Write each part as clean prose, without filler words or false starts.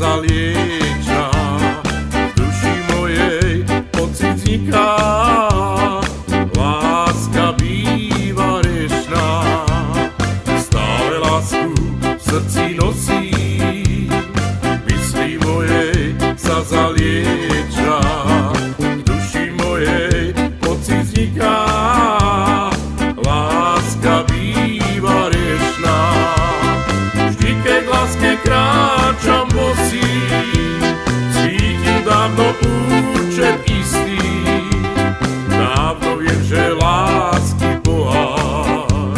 zalieča, v duši mojej pocit vzniká, láska býva riešná, stále lásku v srdci nosím, mysli mojej sa zalieča, v duši mojej pocit vzniká, láska býva riešná. Vždy, keď k láske kráčam bosý, cítim dávno účet istý, dávno viem, že lásky pohár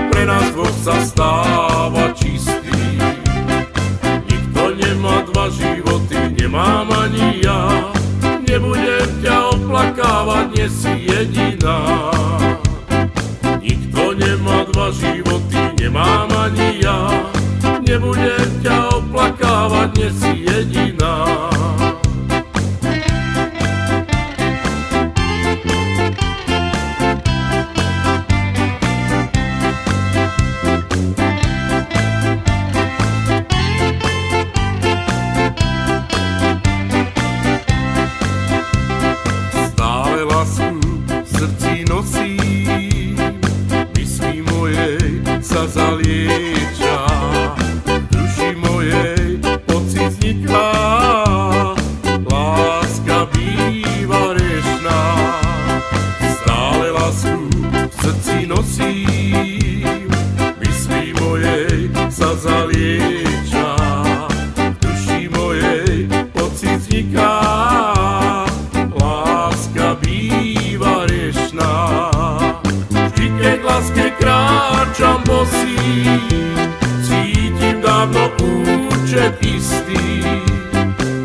pre nás dvoch sa stáva čistý. Nikto nemá dva životy, nemám ani ja, nebudem ťa oplakávať, nie si jediná. Nikto nemá dva životy, nemám ani ja, nebudem ťa oplakávať, nie si jediná. Stále lásku v srdci nosím, mysli mojej sa zalieča, v duši mojej pocit vzniká, láska býva riešná. Stále lásku v srdci nosím, mysli mojej sa zalieča, v duši mojej pocit vzniká, láska býva riešná. Vždy, keď k láske kráčam bosý, cítim dávno účet istý,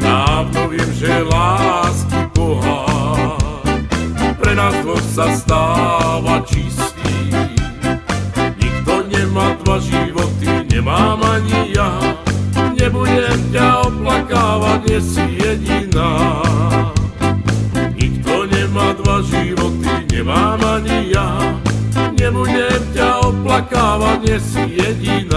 dávno viem, že lásky pohár pre nás dvoch sa stáva čistý. Nikto nemá dva životy, nemám ani ja, nebudem ťa oplakávať, nie si jediná. Nikto nemá dva životy, nemám ani ja, nebudem ťa oplakávať, nie si jediná.